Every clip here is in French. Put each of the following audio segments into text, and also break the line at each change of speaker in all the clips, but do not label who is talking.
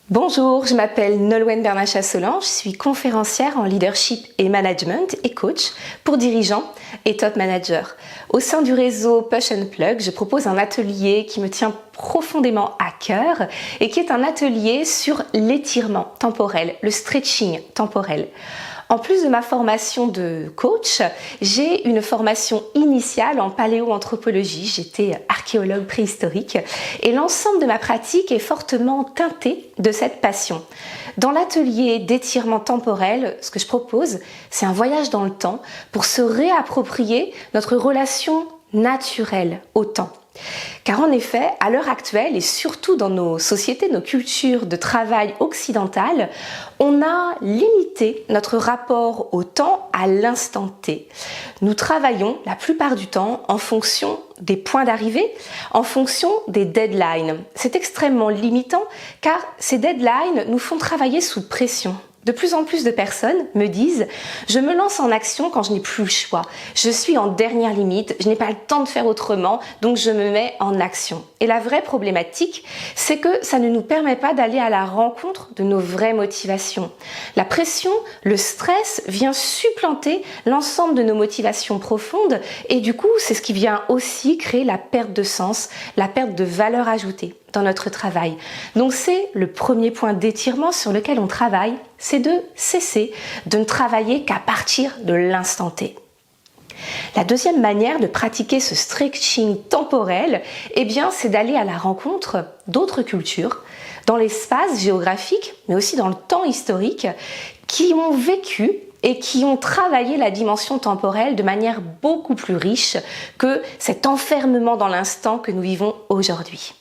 Bonjour, je m'appelle Nolwenn Bernachat-Solange, je suis conférencière en leadership et management et coach pour dirigeants et top managers. Au sein du réseau Push and Plug, je propose un atelier qui me tient profondément à cœur et qui est un atelier sur l'étirement temporel, le stretching temporel. En plus de ma formation de coach, j'ai une formation initiale en paléoanthropologie. J'étais archéologue préhistorique et l'ensemble de ma pratique est fortement teinté de cette passion. Dans l'atelier d'étirement temporel, ce que je propose, c'est un voyage dans le temps pour se réapproprier notre relation naturelle au temps. Car en effet, à l'heure actuelle et surtout dans nos sociétés, nos cultures de travail occidentales, on a limité notre rapport au temps à l'instant T. Nous travaillons la plupart du temps en fonction des points d'arrivée, en fonction des deadlines. C'est extrêmement limitant car ces deadlines nous font travailler sous pression. De plus en plus de personnes me disent « Je me lance en action quand je n'ai plus le choix. Je suis en dernière limite, je n'ai pas le temps de faire autrement, donc je me mets en action. » Et la vraie problématique, c'est que ça ne nous permet pas d'aller à la rencontre de nos vraies motivations. La pression, le stress vient supplanter l'ensemble de nos motivations profondes et du coup, c'est ce qui vient aussi créer la perte de sens, la perte de valeur ajoutée dans notre travail. Donc c'est le premier point d'étirement sur lequel on travaille, c'est de cesser de ne travailler qu'à partir de l'instant T. La deuxième manière de pratiquer ce stretching temporel, c'est d'aller à la rencontre d'autres cultures, dans l'espace géographique, mais aussi dans le temps historique, qui ont vécu et qui ont travaillé la dimension temporelle de manière beaucoup plus riche que cet enfermement dans l'instant que nous vivons aujourd'hui.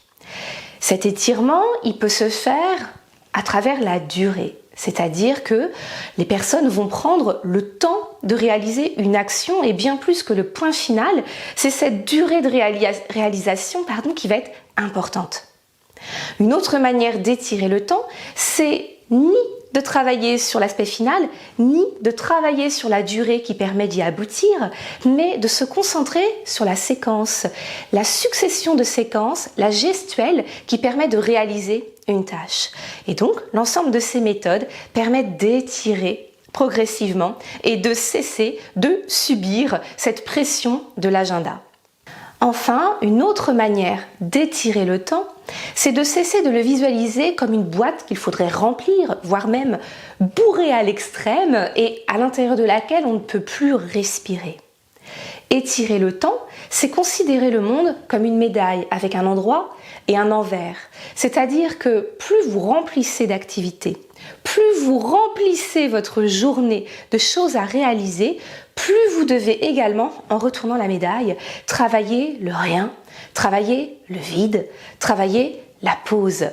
Cet étirement, il peut se faire à travers la durée. C'est-à-dire que les personnes vont prendre le temps de réaliser une action et bien plus que le point final, c'est cette durée de réalisation qui va être importante. Une autre manière d'étirer le temps, c'est ni de travailler sur l'aspect final, ni de travailler sur la durée qui permet d'y aboutir, mais de se concentrer sur la séquence, la succession de séquences, la gestuelle qui permet de réaliser une tâche. Et donc, l'ensemble de ces méthodes permettent d'étirer progressivement et de cesser de subir cette pression de l'agenda. Enfin, une autre manière d'étirer le temps, c'est de cesser de le visualiser comme une boîte qu'il faudrait remplir, voire même bourrer à l'extrême et à l'intérieur de laquelle on ne peut plus respirer. Étirer le temps, c'est considérer le monde comme une médaille avec un endroit et un envers. C'est-à-dire que plus vous remplissez d'activités, plus vous remplissez votre journée de choses à réaliser, plus vous devez également, en retournant la médaille, travailler le rien, travailler le vide, travailler la pause.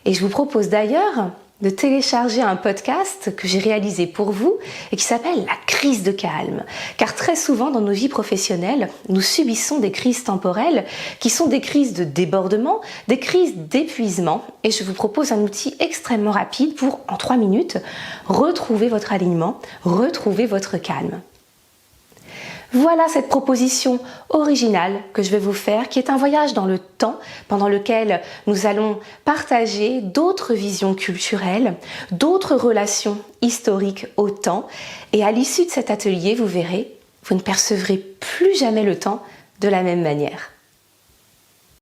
Et je vous propose d'ailleurs de télécharger un podcast que j'ai réalisé pour vous et qui s'appelle La crise de calme. Car très souvent dans nos vies professionnelles, nous subissons des crises temporelles qui sont des crises de débordement, des crises d'épuisement. Et je vous propose un outil extrêmement rapide pour, en 3 minutes, retrouver votre alignement, retrouver votre calme. Voilà cette proposition originale que je vais vous faire, qui est un voyage dans le temps pendant lequel nous allons partager d'autres visions culturelles, d'autres relations historiques au temps. Et à l'issue de cet atelier, vous verrez, vous ne percevrez plus jamais le temps de la même manière.